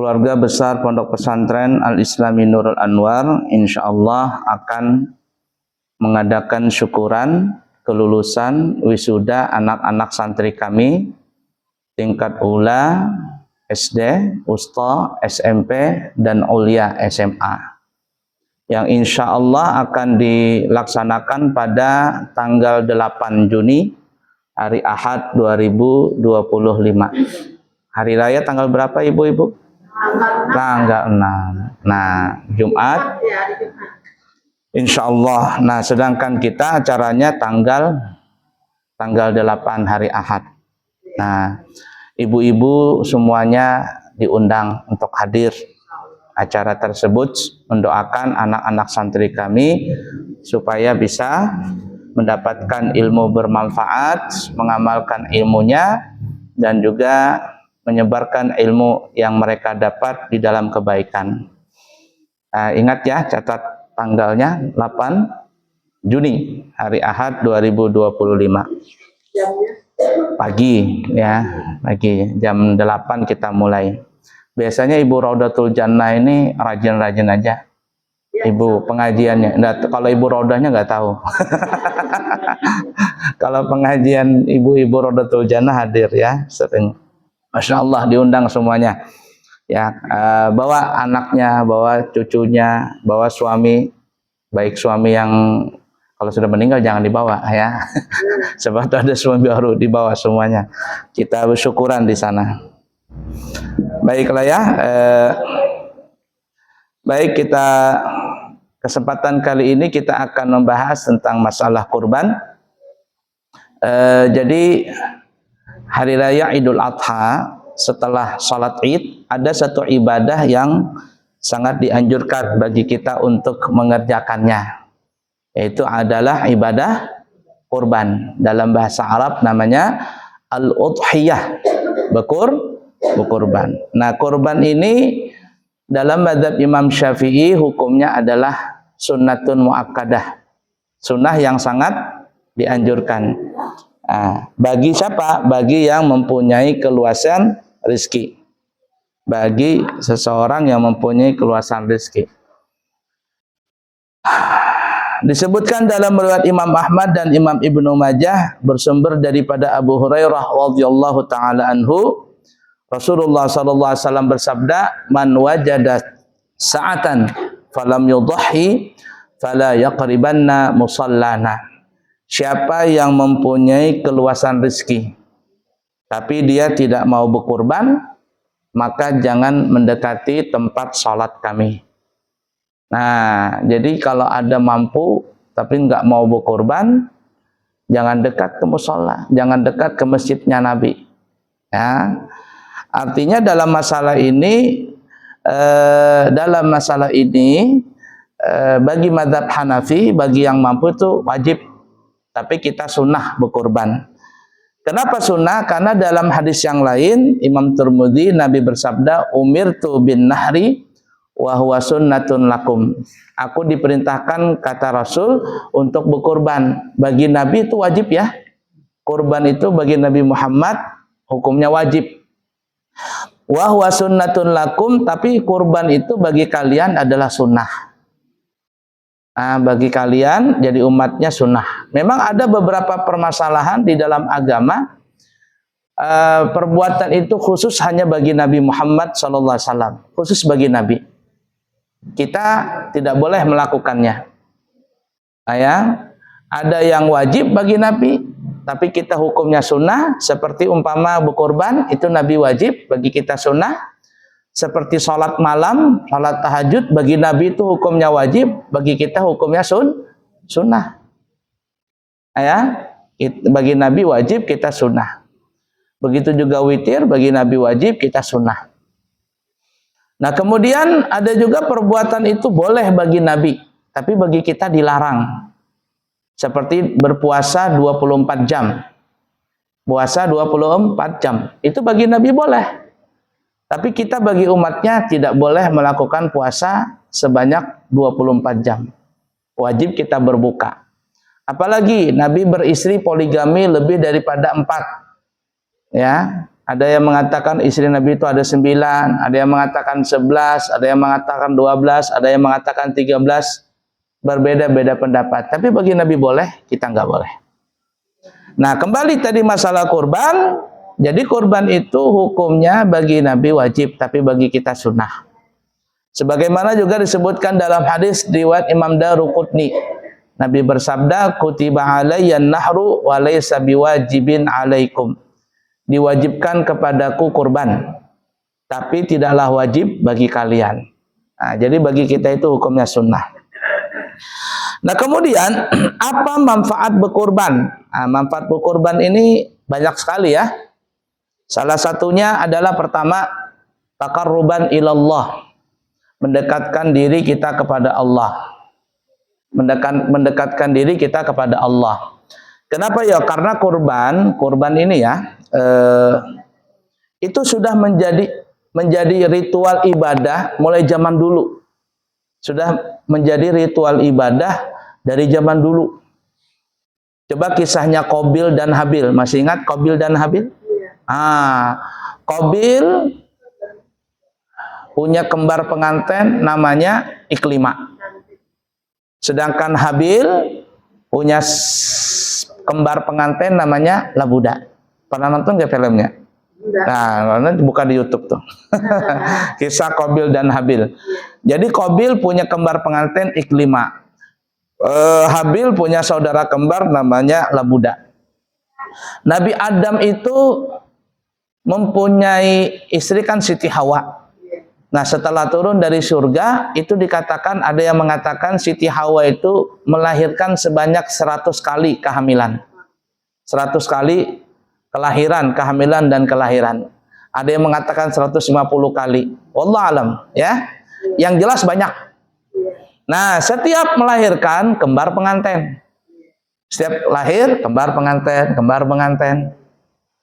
keluarga besar Pondok Pesantren Al-Islami Nurul Anwar insyaallah akan mengadakan syukuran kelulusan wisuda anak-anak santri kami tingkat ula, SD, Usta, SMP, dan Ulia SMA yang insyaallah akan dilaksanakan pada tanggal 8 Juni hari Ahad 2025. Hari raya tanggal berapa ibu-ibu? Tanggal 6. Nah, Jumat. Insyaallah. Nah, sedangkan kita acaranya tanggal 8 hari Ahad. Nah, ibu-ibu semuanya diundang untuk hadir acara tersebut, mendoakan anak-anak santri kami supaya bisa mendapatkan ilmu bermanfaat, mengamalkan ilmunya, dan juga menyebarkan ilmu yang mereka dapat di dalam kebaikan. Ingat ya, catat tanggalnya 8 Juni, hari Ahad 2025. Pagi ya, pagi jam 8 kita mulai. Biasanya Ibu Raudatul Jannah ini rajin-rajin aja. Ibu pengajiannya. Nah, kalau Ibu Raudahnya nggak tahu. Kalau pengajian ibu-ibu Raudatul Jannah hadir ya, sering. Masya Allah diundang semuanya. Ya, bawa anaknya, bawa cucunya, bawa suami, baik suami yang kalau sudah meninggal jangan dibawa ya. Sebab ada suami baru, dibawa semuanya. Kita bersyukuran di sana. Baiklah ya. Baik, kita kesempatan kali ini kita akan membahas tentang masalah kurban. Jadi hari raya Idul Adha setelah sholat Id ada satu ibadah yang sangat dianjurkan bagi kita untuk mengerjakannya, yaitu adalah ibadah kurban. Dalam bahasa Arab namanya al-udhiyah, berkurban. Nah, kurban ini dalam mazhab Imam Syafi'i hukumnya adalah sunnatun muakkadah, sunnah yang sangat dianjurkan. Bagi siapa? Bagi yang mempunyai keluasan rezeki. Bagi seseorang yang mempunyai keluasan rezeki. Disebutkan dalam riwayat Imam Ahmad dan Imam Ibnu Majah bersumber daripada Abu Hurairah radhiyallahu taala anhu, Rasulullah sallallahu alaihi wasallam bersabda, "Man wajada sa'atan falam yudhhi fala yaqribanna musallana." Siapa yang mempunyai keluasan rezeki tapi dia tidak mau berkurban, maka jangan mendekati tempat sholat kami. Nah, jadi kalau ada mampu tapi nggak mau berkurban, jangan dekat ke mushola, jangan dekat ke masjidnya Nabi. Ya, artinya dalam masalah ini, bagi mazhab Hanafi, bagi yang mampu itu wajib. Tapi kita sunnah berkurban. Kenapa sunnah? Karena dalam hadis yang lain Imam Tirmidzi, Nabi bersabda, "Umirtu bin nahri wa huwa sunnatun lakum." Aku diperintahkan, kata Rasul, untuk berkurban. Bagi Nabi itu wajib ya. Kurban itu bagi Nabi Muhammad hukumnya wajib. Wa huwa sunnatun lakum, tapi kurban itu bagi kalian adalah sunnah. Bagi kalian jadi umatnya sunnah. Memang ada beberapa permasalahan di dalam agama, perbuatan itu khusus hanya bagi Nabi Muhammad SAW, khusus bagi Nabi. Kita tidak boleh melakukannya. Ada yang wajib bagi Nabi, tapi kita hukumnya sunnah. Seperti umpama berkorban, itu Nabi wajib, bagi kita sunnah. Seperti sholat malam, sholat tahajud, bagi Nabi itu hukumnya wajib, bagi kita hukumnya sunnah. Bagi Nabi wajib, kita sunnah. Begitu juga witir, bagi Nabi wajib, kita sunnah. Nah, kemudian ada juga perbuatan itu boleh bagi Nabi, tapi bagi kita dilarang. Seperti berpuasa 24 jam. Puasa 24 jam. Itu bagi Nabi boleh. Tapi kita bagi umatnya tidak boleh melakukan puasa sebanyak 24 jam. Wajib kita berbuka. Apalagi Nabi beristri poligami lebih daripada 4. Ya, Ada yang mengatakan istri Nabi itu ada 9, ada yang mengatakan 11, ada yang mengatakan 12, ada yang mengatakan 13. Berbeda-beda pendapat. Tapi bagi Nabi boleh, kita nggak boleh. Nah, kembali tadi masalah kurban. Jadi kurban itu hukumnya bagi Nabi wajib, tapi bagi kita sunnah. Sebagaimana juga disebutkan dalam hadis riwayat Imam Daruqutni. Nabi bersabda, "Kutiba alayyan nahru wa laysa biwajibin alaikum." Diwajibkan kepadaku kurban, tapi tidaklah wajib bagi kalian. Nah, jadi bagi kita itu hukumnya sunnah. Nah, kemudian apa manfaat berkurban? Nah, manfaat berkurban ini banyak sekali ya. Salah satunya adalah pertama, taqarruban ilallah. Mendekatkan diri kita kepada Allah. Mendekatkan diri kita kepada Allah. Kenapa ya? Karena kurban ini ya, itu sudah menjadi ritual ibadah mulai zaman dulu. Sudah menjadi ritual ibadah dari zaman dulu. Coba kisahnya Qabil dan Habil. Masih ingat Qabil dan Habil? Qabil punya kembar pengantin namanya Iklimah. Sedangkan Habil punya kembar pengantin namanya Labuda. Pernah nonton nggak filmnya? Nah, nanti buka di YouTube tuh. Kisah Qabil dan Habil. Jadi Qabil punya kembar pengantin Iklimah. Habil punya saudara kembar namanya Labuda. Nabi Adam itu mempunyai istri kan Siti Hawa. Nah, setelah turun dari surga itu dikatakan, ada yang mengatakan Siti Hawa itu melahirkan sebanyak 100 kali kehamilan. 100 kali kehamilan dan kelahiran. Ada yang mengatakan 150 kali. Wallahu alam, ya. Yang jelas banyak. Nah, setiap melahirkan kembar pengantin. Setiap lahir kembar pengantin.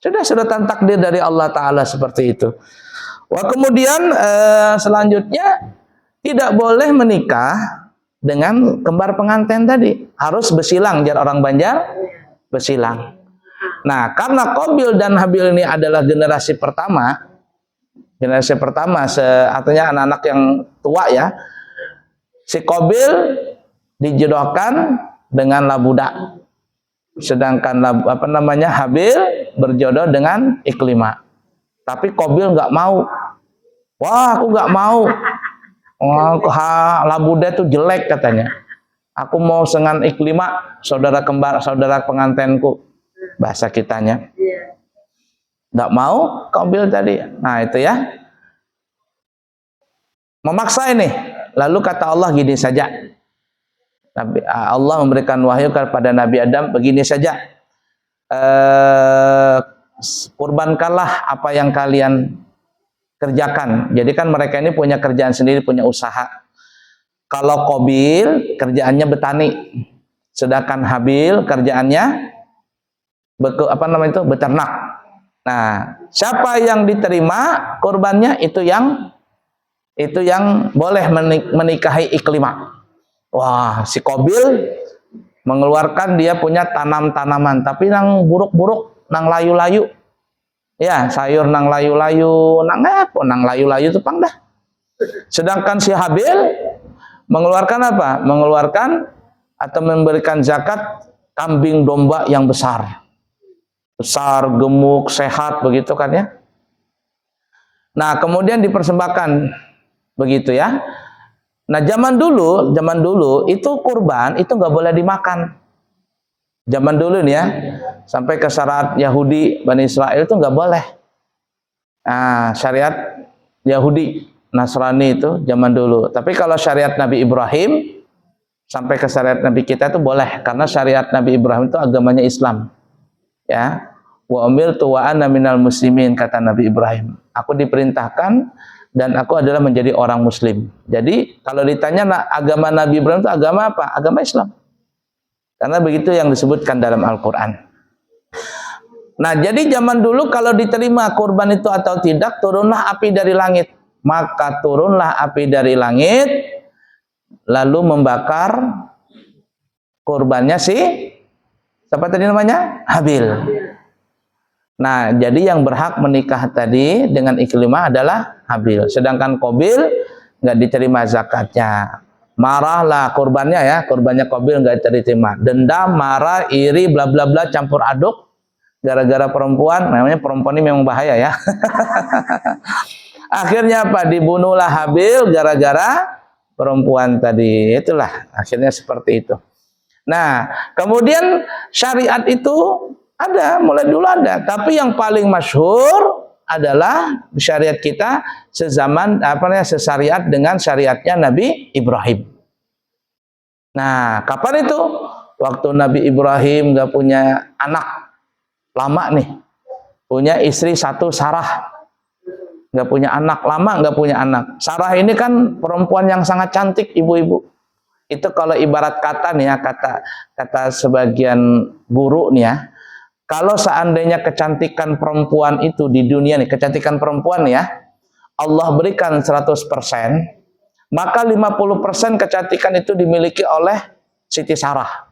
Sudah takdir dari Allah Ta'ala seperti itu. Wah, kemudian selanjutnya tidak boleh menikah dengan kembar pengantin tadi. Harus bersilang, jar orang Banjar, bersilang. Nah, karena Qabil dan Habil ini adalah generasi pertama, artinya anak-anak yang tua ya. Si Qabil dijodohkan dengan Labuda. Sedangkan Habil berjodoh dengan Iklimah. Tapi Qabil nggak mau. Wah, aku nggak mau. Labuda itu jelek katanya. Aku mau dengan Iklimah, saudara pengantinku. Bahasa kitanya. Nggak mau Qabil tadi. Nah, itu ya. Memaksa ini. Lalu kata Allah gini saja. Allah memberikan wahyu kepada Nabi Adam begini saja. Kurbankanlah apa yang kalian kerjakan. Jadi kan mereka ini punya kerjaan sendiri, punya usaha. Kalau Qabil kerjaannya bertani, sedangkan Habil kerjaannya beternak. Nah, siapa yang diterima kurbannya itu yang boleh menikahi Iklimah. Wah, si Qabil mengeluarkan dia punya tanam-tanaman, tapi nang buruk-buruk, nang layu-layu. Ya, sayur nang layu-layu, nang layu-layu itu pang dah. Sedangkan si Habil mengeluarkan apa? Mengeluarkan atau memberikan zakat kambing domba yang besar. Besar, gemuk, sehat begitu kan ya. Nah, kemudian dipersembahkan begitu ya. Nah, zaman dulu itu kurban itu nggak boleh dimakan. Zaman dulu nih ya, sampai ke syariat Yahudi Bani Israel itu nggak boleh. Nah, syariat Yahudi Nasrani itu zaman dulu. Tapi kalau syariat Nabi Ibrahim sampai ke syariat Nabi kita itu boleh, karena syariat Nabi Ibrahim itu agamanya Islam. Ya, wa umirtu wa ana minal muslimin, kata Nabi Ibrahim. Aku diperintahkan dan aku adalah menjadi orang muslim. Jadi kalau ditanya agama Nabi Ibrahim itu agama apa? Agama Islam. Karena begitu yang disebutkan dalam Al-Quran. Nah, jadi zaman dulu kalau diterima kurban itu atau tidak, turunlah api dari langit. Maka turunlah api dari langit, lalu membakar kurbannya siapa tadi namanya? Habil. Nah, jadi yang berhak menikah tadi dengan Ikrimah adalah Habil. Sedangkan Qabil nggak diterima zakatnya. Marahlah kurbannya ya, kurbannya Qabil nggak diterima. Dendam, marah, iri, bla bla bla, campur aduk. Gara-gara perempuan, namanya perempuan ini memang bahaya ya. Akhirnya apa? Dibunuhlah Habil gara-gara perempuan tadi. Itulah akhirnya seperti itu. Nah, kemudian syariat itu ada, mulai dulu ada. Tapi yang paling masyhur adalah syariat kita sezaman sesyariat dengan syariatnya Nabi Ibrahim. Nah, kapan itu? Waktu Nabi Ibrahim gak punya anak, lama nih. Punya istri satu, Sarah. Nggak punya anak, lama nggak punya anak. Sarah ini kan perempuan yang sangat cantik, ibu-ibu. Itu kalau ibarat kata nih ya, kata sebagian guru nih ya, kalau seandainya kecantikan perempuan itu di dunia nih, kecantikan perempuan ya, Allah berikan 100%, maka 50% kecantikan itu dimiliki oleh Siti Sarah.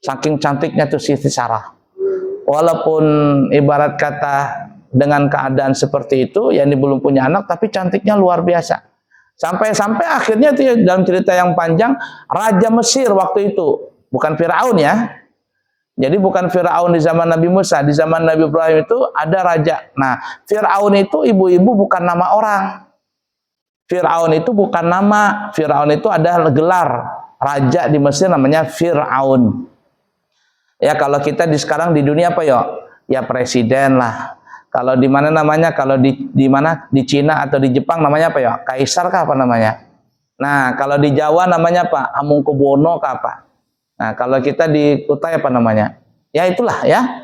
Saking cantiknya tuh Siti Sarah. Walaupun ibarat kata dengan keadaan seperti itu, yang belum punya anak, tapi cantiknya luar biasa. Sampai-sampai akhirnya itu dalam cerita yang panjang, Raja Mesir waktu itu, bukan Firaun ya. Jadi bukan Firaun di zaman Nabi Musa, di zaman Nabi Ibrahim itu ada raja. Nah, Firaun itu ibu-ibu bukan nama orang. Firaun itu bukan nama, Firaun itu adalah gelar. Raja di Mesir namanya Firaun. Ya kalau kita sekarang di dunia apa ya? Ya presiden lah. Kalau di mana namanya? Kalau di mana? Di Cina atau di Jepang namanya apa ya? Kaisar kah apa namanya? Nah, kalau di Jawa namanya apa? Hamengkubuwono kah apa? Nah, kalau kita di Kutai apa namanya? Ya itulah ya.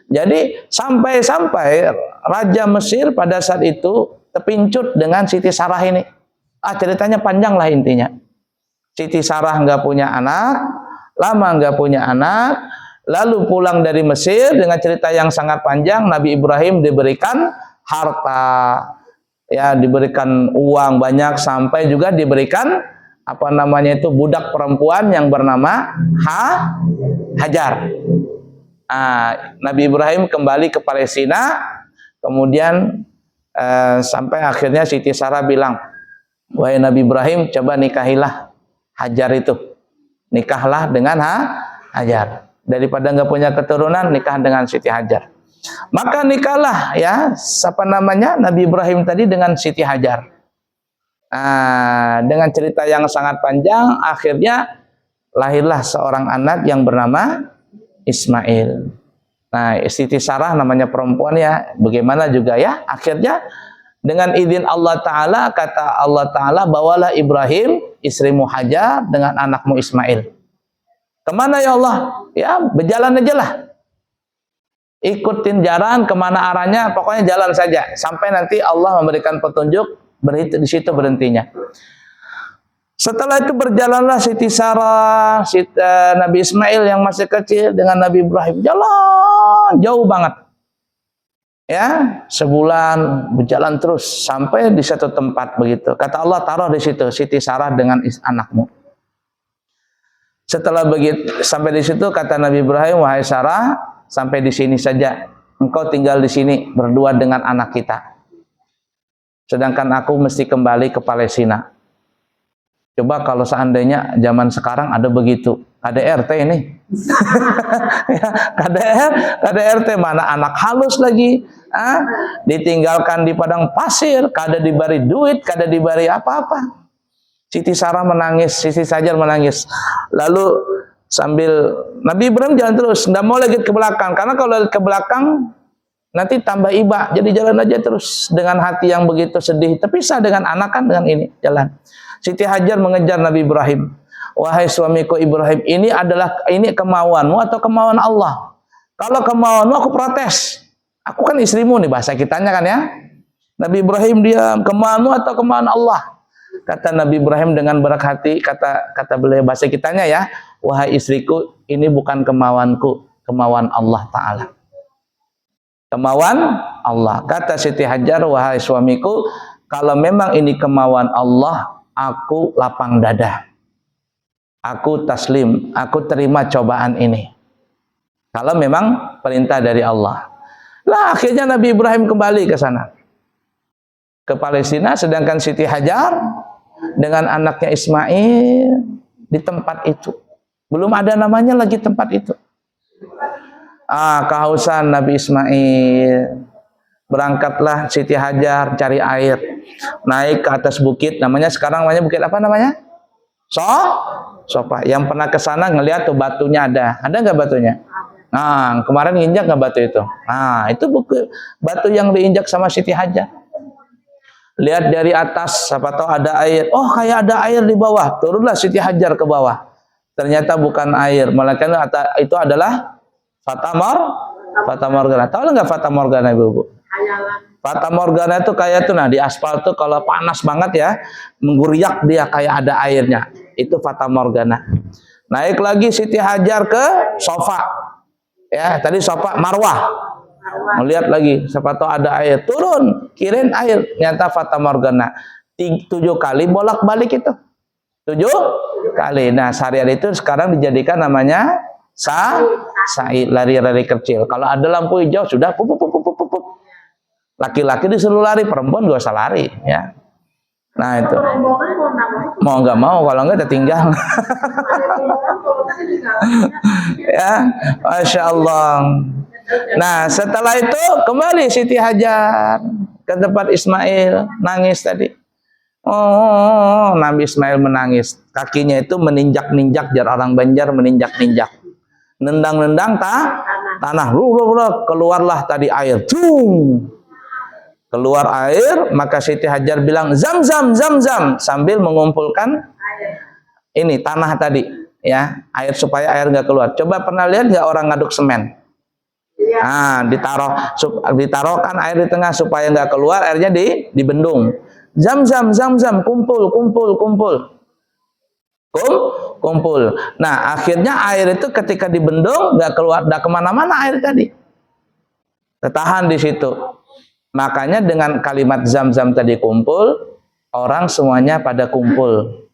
Jadi sampai-sampai Raja Mesir pada saat itu terpincut dengan Siti Sarah ini. Ceritanya panjang lah intinya. Siti Sarah nggak punya anak, lama nggak punya anak. Lalu pulang dari Mesir dengan cerita yang sangat panjang, Nabi Ibrahim diberikan harta, ya diberikan uang banyak, sampai juga diberikan apa namanya itu budak perempuan yang bernama Hajar. Nabi Ibrahim kembali ke Palestina, kemudian sampai akhirnya Siti Sarah bilang, wahai Nabi Ibrahim, coba nikahilah Hajar itu, nikahlah dengan Hajar. Daripada nggak punya keturunan, nikah dengan Siti Hajar. Maka nikahlah ya, siapa namanya, Nabi Ibrahim tadi dengan Siti Hajar. Dengan cerita yang sangat panjang, akhirnya lahirlah seorang anak yang bernama Ismail. Nah, Siti Sarah namanya perempuan ya, bagaimana juga ya, akhirnya dengan izin Allah Ta'ala, kata Allah Ta'ala, bawalah Ibrahim, istrimu Hajar, dengan anakmu Ismail. Kemana ya Allah? Ya berjalan aja lah. Ikutin jalan kemana arahnya, pokoknya jalan saja. Sampai nanti Allah memberikan petunjuk, berhenti di situ berhentinya. Setelah itu berjalanlah Siti Sarah, Nabi Ismail yang masih kecil dengan Nabi Ibrahim. Jalan jauh banget. Ya, sebulan berjalan terus sampai di satu tempat begitu. Kata Allah, taruh di situ Siti Sarah dengan anakmu. Setelah begitu sampai di situ, kata Nabi Ibrahim, wahai Sarah, sampai di sini saja. Engkau tinggal di sini berdua dengan anak kita. Sedangkan aku mesti kembali ke Palestina. Coba kalau seandainya zaman sekarang ada begitu, KDRT ini. Ya, KDRT mana anak halus lagi, ditinggalkan di padang pasir, kada diberi duit, kada diberi apa-apa. Siti Sarah menangis, Siti Hajar menangis. Lalu sambil Nabi Ibrahim jalan terus, nggak mau lagi ke belakang, karena kalau ke belakang nanti tambah iba. Jadi jalan aja terus dengan hati yang begitu sedih. Terpisah dengan anak kan, dengan ini jalan. Siti Hajar mengejar Nabi Ibrahim. Wahai suamiku Ibrahim, ini kemauanmu atau kemauan Allah? Kalau kemauanmu aku protes. Aku kan istrimu nih, bahasa kitanya kan ya. Nabi Ibrahim diam, kemauanmu atau kemauan Allah? Kata Nabi Ibrahim dengan berat hati, kata beliau bahasa kitanya ya, wahai istriku, ini bukan kemauanku, kemauan Allah Ta'ala. Kemauan Allah. Kata Siti Hajar, wahai suamiku, kalau memang ini kemauan Allah, aku lapang dada. Aku taslim, aku terima cobaan ini. Kalau memang perintah dari Allah. Lah akhirnya Nabi Ibrahim kembali ke sana, ke Palestina, sedangkan Siti Hajar dengan anaknya Ismail di tempat itu. Belum ada namanya lagi tempat itu. Kehausan Nabi Ismail. Berangkatlah Siti Hajar cari air. Naik ke atas bukit, sekarang namanya bukit apa namanya? Sofa. Yang pernah ke sana ngelihat tuh batunya ada. Ada nggak batunya? Nah, kemarin nginjak nggak batu itu? Nah, itu batu yang diinjak sama Siti Hajar. Lihat dari atas, siapa tahu ada air. Oh, kayak ada air di bawah. Turunlah Siti Hajar ke bawah. Ternyata bukan air, melainkan itu adalah Fata Morgana. Tahu nggak Fata Morgana, Ibu? Fata Morgana itu kayak tuh, di aspal tuh kalau panas banget ya, mengguriak dia kayak ada airnya. Itu Fata Morgana. Naik lagi Siti Hajar ke Sofa. Ya, tadi Sofa Marwah. Melihat lagi, siapa tahu ada air. Turun, kirain air. Ternyata Fata Morgana. 7 kali bolak-balik itu. 7 kali. Nah, syariat itu sekarang dijadikan namanya sa'i, lari-lari kecil. Kalau ada lampu hijau sudah pup. Laki-laki disuruh lari, perempuan gak usah lari, ya. Nah itu. Mau nggak mau, kalau nggak tertinggal. Ya, Masya Allah. Nah, setelah itu kembali Siti Hajar ke tempat Ismail, nangis tadi. Oh, Nabi Ismail menangis. Kakinya itu meninjak-ninjak, jar orang Banjar meninjak-ninjak. Nendang-nendang tanah. Keluarlah tadi air. Keluar air, maka Siti Hajar bilang zam sambil mengumpulkan ini tanah tadi, ya, air supaya air nggak keluar. Coba pernah lihat nggak orang ngaduk semen? Nah, ditaruhkan air di tengah supaya nggak keluar, airnya dibendung. Zam kumpul. Nah, akhirnya air itu ketika dibendung nggak keluar, nggak kemana-mana air tadi, tertahan di situ. Makanya dengan kalimat zam-zam tadi kumpul, orang semuanya pada kumpul.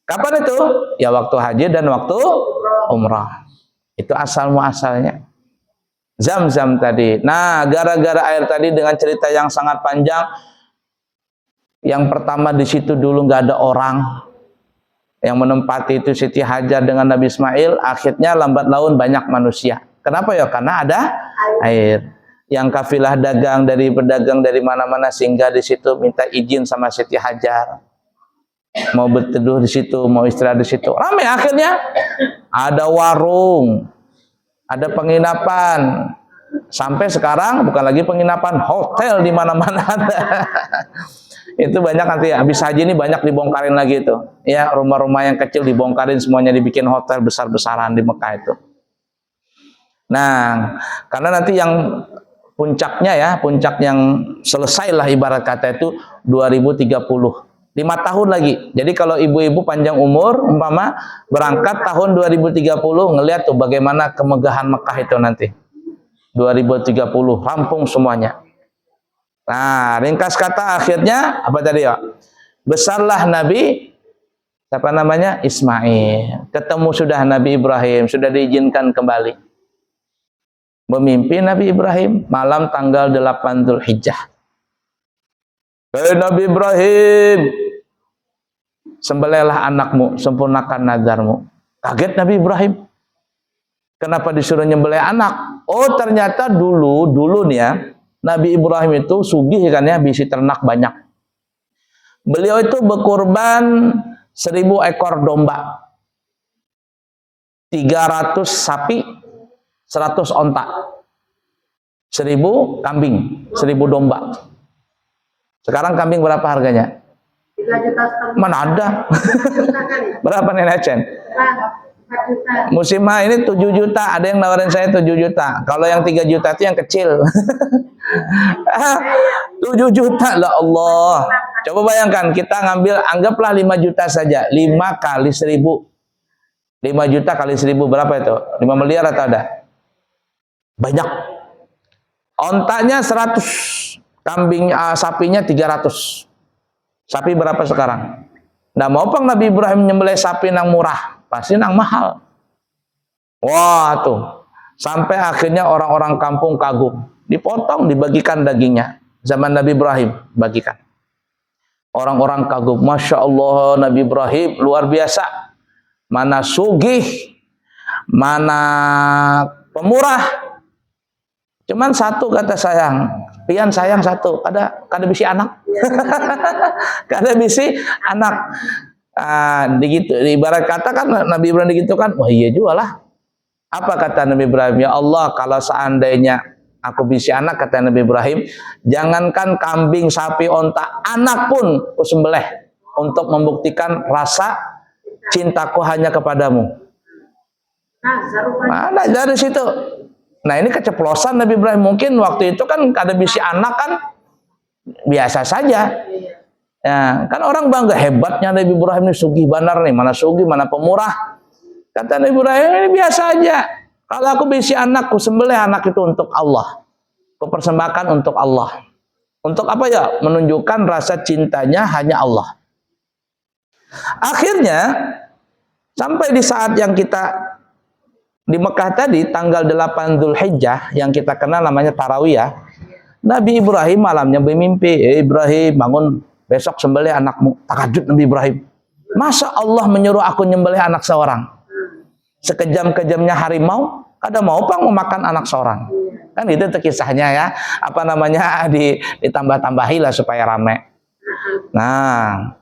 Kapan itu? Ya waktu haji dan waktu umrah. Itu asal muasalnya. Zam-zam tadi. Nah, gara-gara air tadi dengan cerita yang sangat panjang. Yang pertama di situ dulu nggak ada orang. Yang menempati itu Siti Hajar dengan Nabi Ismail. Akhirnya lambat laun banyak manusia. Kenapa ya? Karena ada air. Yang kafilah dagang dari pedagang dari mana-mana singgah di situ, minta izin sama Siti Hajar. Mau berteduh di situ, mau istirahat di situ. Ramai akhirnya. Ada warung, ada penginapan. Sampai sekarang bukan lagi penginapan, hotel di mana-mana ada. Itu banyak nanti habis haji ini banyak dibongkarin lagi itu. Ya, rumah-rumah yang kecil dibongkarin semuanya dibikin hotel besar-besaran di Mekah itu. Nah, karena nanti yang puncaknya ya, puncak yang selesailah ibarat kata itu 2030. 5 tahun lagi. Jadi kalau ibu-ibu panjang umur, umpama berangkat tahun 2030, ngelihat tuh bagaimana kemegahan Mekah itu nanti. 2030, rampung semuanya. Nah, ringkas kata akhirnya, apa tadi ya? Besarlah Nabi, siapa namanya? Ismail. Ketemu sudah Nabi Ibrahim, sudah diizinkan kembali. Memimpin Nabi Ibrahim malam tanggal 8 Dzulhijjah. Hei Nabi Ibrahim, sembelihlah anakmu, sempurnakan nadarmu. Kaget Nabi Ibrahim. Kenapa disuruh nyembelih anak? Oh, ternyata dulu nih ya, Nabi Ibrahim itu sugih kan ya, bisi ternak banyak. Beliau itu berkurban 1000 ekor domba. 300 sapi, 100 onta, 1000 kambing, 1000 domba. Sekarang kambing berapa harganya? 3 juta. Mana ada? Berapa Nenek Chen? 4 juta. Musim ini 7 juta, ada yang nawarin saya 7 juta. Kalau yang 3 juta itu yang kecil. 7 juta lah Allah. Coba bayangkan, kita ngambil, anggaplah 5 juta saja. 5 kali 1000. 5 juta kali 1000 berapa itu? 5 miliar atau ada? Banyak. Ontanya 100, kambing sapinya 300. Sapi berapa sekarang? Nah, mau pang Nabi Ibrahim nyembelih sapi nang murah, pasti nang mahal. Wah tuh, sampai akhirnya orang-orang kampung kagum. dipotong, dibagikan dagingnya. Zaman Nabi Ibrahim, bagikan. Orang-orang kagum, Masya Allah, Nabi Ibrahim luar biasa. Mana sugih, mana pemurah. Cuman satu kata sayang, pian sayang satu, kada bisi anak. Kada bisi anak. Begitu, ibarat kata kan Nabi Ibrahim gitu kan, wah iya juga lah. Apa kata Nabi Ibrahim? Ya Allah, kalau seandainya aku bisi anak, kata Nabi Ibrahim, jangankan kambing, sapi, onta, anak pun aku sembelih untuk membuktikan rasa cintaku hanya kepadamu. Nah, dari situ. Nah, ini keceplosan Nabi Ibrahim. Mungkin waktu itu kan ada bisi anak kan biasa saja. Ya, kan orang bangga hebatnya Nabi Ibrahim ini sugih banar nih, mana sugih, mana pemurah. Kata Nabi Ibrahim ini biasa aja. Kalau aku bisi anak, aku sembelih anak itu untuk Allah. Aku persembahkan untuk Allah. Untuk apa ya? Menunjukkan rasa cintanya hanya Allah. Akhirnya sampai di saat yang kita di Mekah tadi, tanggal 8 Dzulhijjah yang kita kenal namanya Tarawiyah, Nabi Ibrahim malamnya bermimpi, Ibrahim bangun, besok sembelih anakmu. Takjub Nabi Ibrahim. Masa Allah menyuruh aku nyembelih anak seorang? Sekejam-kejamnya harimau, kada mau pang memakan anak seorang. Kan itu kisahnya ya. Apa namanya, ditambah-tambahi lah supaya rame. Nah,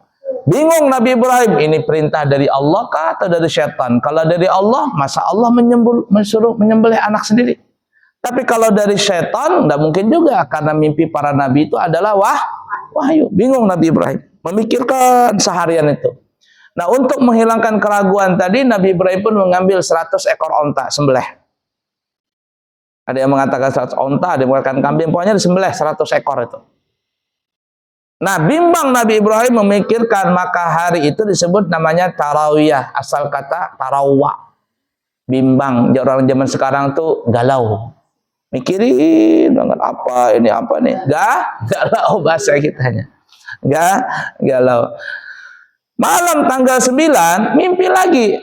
bingung Nabi Ibrahim, ini perintah dari Allah kah atau dari syaitan? Kalau dari Allah, masa Allah menyuruh menyembelih anak sendiri? Tapi kalau dari syaitan, tidak mungkin juga, karena mimpi para nabi itu adalah wahyu. Bingung Nabi Ibrahim, memikirkan seharian itu. Nah, untuk menghilangkan keraguan tadi, Nabi Ibrahim pun mengambil 100 ekor onta, sembelih. Ada yang mengatakan 100 onta, ada yang mengatakan kambing, pokoknya disembelih 100 ekor itu. Nah, bimbang Nabi Ibrahim memikirkan, maka hari itu disebut namanya Tarawiyah, asal kata tarawwa. Bimbang, orang zaman sekarang tuh galau. Mikirin banget apa nih. Galau bahasa kitanya. Galau. Malam tanggal 9, mimpi lagi.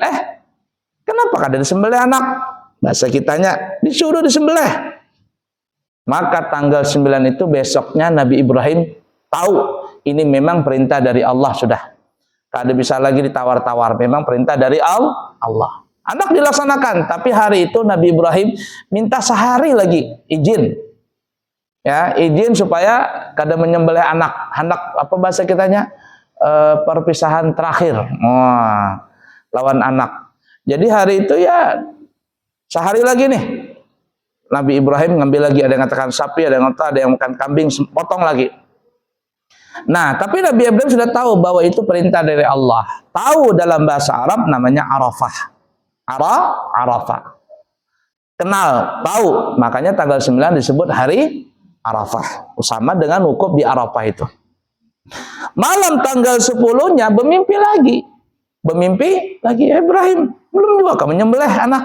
Kenapa kada disembelih anak? Bahasa kitanya, disuruh disembelih. Maka tanggal 9 itu besoknya Nabi Ibrahim tahu ini memang perintah dari Allah sudah. Kada bisa lagi ditawar-tawar, memang perintah dari Allah. Anak dilaksanakan, tapi hari itu Nabi Ibrahim minta sehari lagi izin. Ya, izin supaya kada menyembelih anak. Anak apa bahasa kitanya? Perpisahan terakhir. Lawan anak. Jadi hari itu ya sehari lagi nih. Nabi Ibrahim ngambil lagi, ada yang mengatakan sapi, ada yang mengatakan, ada yang makan kambing, potong lagi. Nah, tapi Nabi Ibrahim sudah tahu bahwa itu perintah dari Allah. Tahu dalam bahasa Arab namanya Arafah. Arafah. Kenal, tahu. Makanya tanggal 9 disebut hari Arafah. Sama dengan wukuf di Arafah itu. Malam tanggal 10-nya bermimpi lagi. Ibrahim, belum juga kamu menyembelih anak.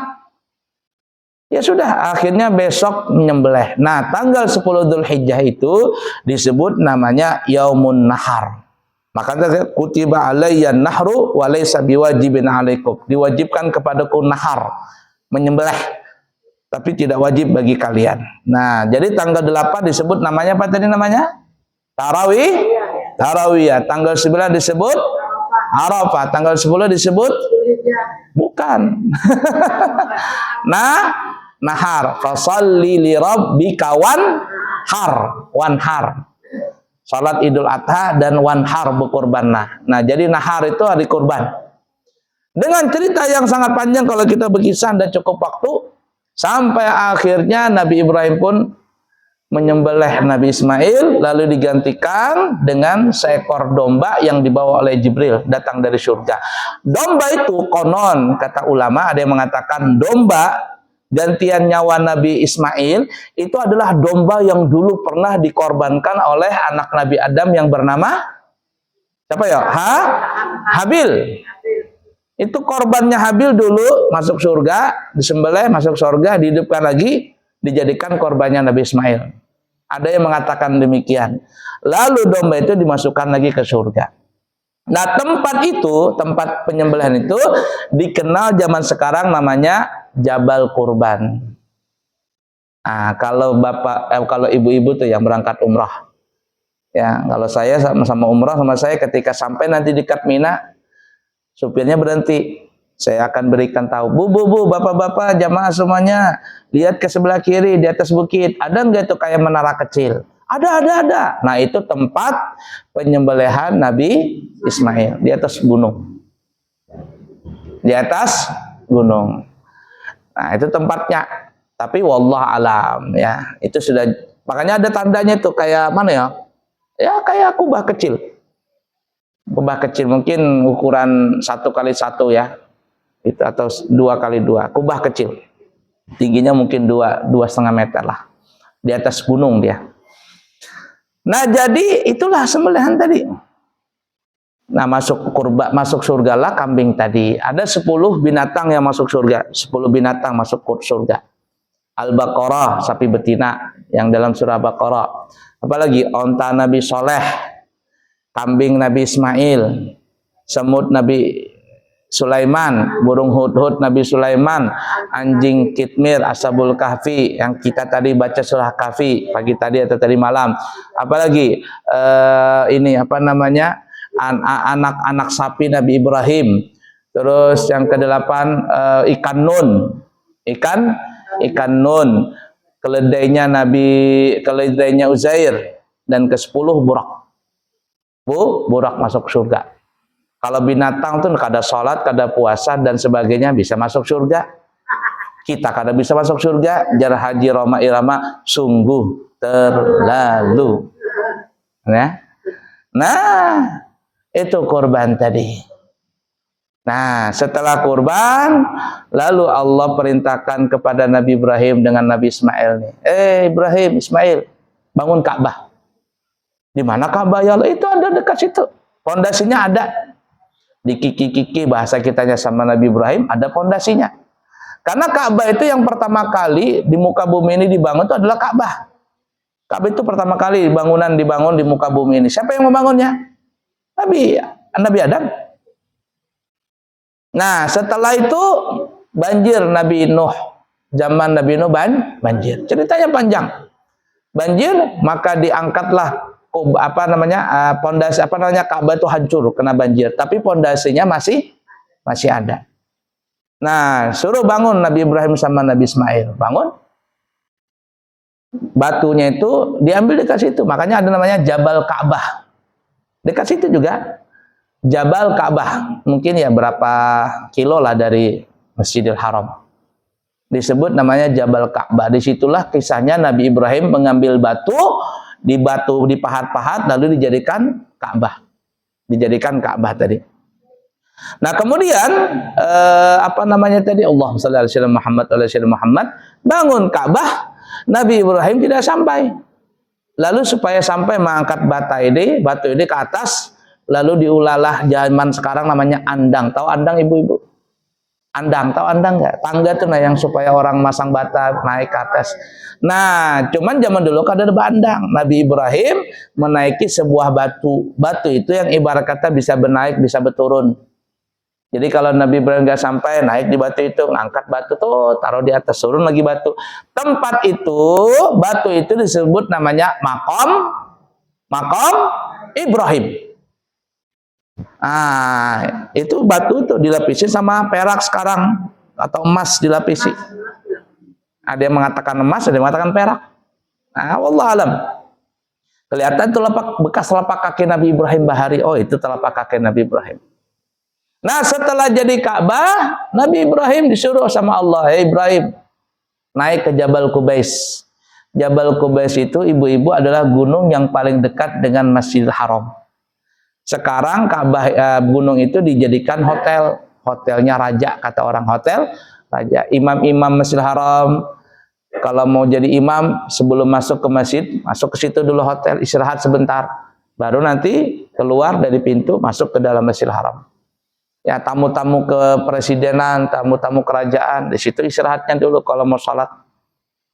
Ya sudah, akhirnya besok menyembelih. Nah, tanggal 10 Dzulhijjah itu disebut namanya Yaumun Nahar. Makanya kutiba alayyan nahru wa laysa biwajibin alaikum. Diwajibkan kepadaku nahar, menyembelih, tapi tidak wajib bagi kalian. Nah, jadi tanggal 8 disebut namanya apa tadi namanya? Tarawiyah. Tanggal 9 disebut Arafah. Tanggal 10 disebut bukan. Nahar. Fasalli li rabbika wanhar. Salat Idul Adha dan wanhar berkurban. Nah, jadi nahar itu hari kurban. Dengan cerita yang sangat panjang kalau kita berkisah dan cukup waktu, sampai akhirnya Nabi Ibrahim pun menyembelih Nabi Ismail, lalu digantikan dengan seekor domba yang dibawa oleh Jibril datang dari surga. Domba itu konon kata ulama, ada yang mengatakan domba gantian nyawa Nabi Ismail itu adalah domba yang dulu pernah dikorbankan oleh anak Nabi Adam yang bernama siapa ya? Habil. Itu korbannya Habil dulu masuk surga, disembelih masuk surga, dihidupkan lagi, dijadikan korbannya Nabi Ismail. Ada yang mengatakan demikian. Lalu domba itu dimasukkan lagi ke surga. Nah, tempat penyembelihan itu dikenal zaman sekarang namanya Jabal Kurban. Nah, kalau kalau ibu-ibu tuh yang berangkat umrah. Ya, kalau saya sama-sama umrah sama saya ketika sampai nanti di Mina, supirnya berhenti. Saya akan berikan tahu, bu, bapak-bapak, jamaah semuanya, lihat ke sebelah kiri di atas bukit. Ada nggak itu kayak menara kecil? Ada. Nah, itu tempat penyembelihan Nabi Ismail di atas gunung. Di atas gunung. Nah, itu tempatnya. Tapi wallah alam ya, itu sudah, makanya ada tandanya tuh kayak mana ya? Ya kayak kubah kecil. Kubah kecil mungkin ukuran 1x1 ya. Itu atau 2x2, kubah kecil. Tingginya mungkin 2,5 meter lah. Di atas gunung dia. Nah, jadi itulah sembelihan tadi. Nah, masuk surga lah kambing tadi. Ada 10 binatang yang masuk surga. 10 binatang masuk surga. Al-Baqarah, sapi betina yang dalam surah Baqarah. Apalagi onta Nabi Soleh, kambing Nabi Ismail, semut Nabi Sulaiman, burung hudhud Nabi Sulaiman, anjing kitmir Ashabul Kahfi yang kita tadi baca surah Kahfi pagi tadi atau tadi malam. Apalagi ini apa namanya, anak-anak sapi Nabi Ibrahim. Terus yang ke-8 ikan nun, ikan nun, keledainya Uzair, dan ke-10 burak. Burak masuk surga. Kalau binatang tuh kada sholat, kada puasa dan sebagainya bisa masuk surga. Kita kada bisa masuk surga. Jar haji Roma Irama sungguh terlalu. Ya. Nah, itu kurban tadi. Nah, setelah kurban, lalu Allah perintahkan kepada Nabi Ibrahim dengan Nabi Ismail nih. Ibrahim, Ismail, bangun Ka'bah. Di mana Ka'bah ya Allah? Itu ada dekat situ. Pondasinya ada. Di kiki-kiki bahasa kitanya sama Nabi Ibrahim ada pondasinya. Karena Ka'bah itu yang pertama kali di muka bumi ini dibangun itu adalah Ka'bah. Ka'bah itu pertama kali dibangun di muka bumi ini. Siapa yang membangunnya? Nabi Adam. Nah, setelah itu banjir Nabi Nuh. Zaman Nabi Nuh banjir. Ceritanya panjang. Banjir, maka diangkatlah pondasi Ka'bah itu hancur kena banjir, tapi pondasinya masih ada. Nah, suruh bangun Nabi Ibrahim sama Nabi Ismail, bangun. Batunya itu diambil dekat situ, makanya ada namanya Jabal Ka'bah. Dekat situ juga Jabal Ka'bah, mungkin ya berapa kilo lah dari Masjidil Haram. Disebut namanya Jabal Ka'bah. Disitulah kisahnya Nabi Ibrahim mengambil batu dipahat-pahat lalu dijadikan Ka'bah. Dijadikan Ka'bah tadi. Nah, kemudian Allahumma shalli ala sayyidina Muhammad, bangun Ka'bah, Nabi Ibrahim tidak sampai. Lalu supaya sampai mengangkat batu ini ke atas, lalu diulalah zaman sekarang namanya andang. Tahu andang ibu-ibu? Andang, tahu andang nggak? Tangga tuh yang supaya orang masang bata naik ke atas. Nah, cuman zaman dulu kan ada andang. Nabi Ibrahim menaiki sebuah batu. Batu itu yang ibarat kata bisa bernaik, bisa berturun. Jadi kalau Nabi Ibrahim nggak sampai, naik di batu itu, ngangkat batu tuh, taruh di atas, turun lagi batu. Tempat itu, batu itu disebut namanya Maqam Ibrahim. Itu batu tuh dilapisi sama perak sekarang atau emas dilapisi. Ada yang mengatakan emas, ada yang mengatakan perak. Nah, wallah alam. Kelihatan tuh bekas telapak kaki Nabi Ibrahim bahari. Oh, itu telapak kaki Nabi Ibrahim. Nah, setelah jadi Ka'bah, Nabi Ibrahim disuruh sama Allah, Ibrahim, naik ke Jabal Qubais. Jabal Qubais itu ibu-ibu adalah gunung yang paling dekat dengan Masjidil Haram. Sekarang Ka'bah gunung itu dijadikan hotel. Hotelnya raja, kata orang hotel raja. Imam-imam Masjidil Haram kalau mau jadi imam sebelum masuk ke masjid, masuk ke situ dulu hotel, istirahat sebentar. Baru nanti keluar dari pintu masuk ke dalam Masjidil Haram. Ya, tamu-tamu kepresidenan, tamu-tamu kerajaan, di situ istirahatnya dulu kalau mau sholat.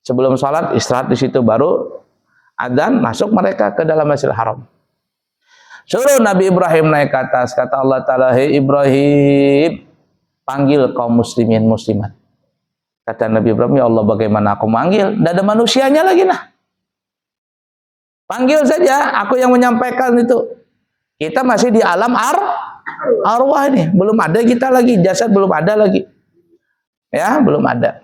Sebelum sholat istirahat di situ, baru adzan masuk mereka ke dalam Masjidil Haram. Suruh Nabi Ibrahim naik ke atas. Kata Allah Ta'ala, hei Ibrahim, panggil kaum muslimin muslimat. Kata Nabi Ibrahim, ya Allah bagaimana aku manggil? Tidak ada manusianya lagi nah. Panggil saja, aku yang menyampaikan itu. Kita masih di alam arwah ini, belum ada kita lagi, jasad belum ada lagi. Ya, belum ada.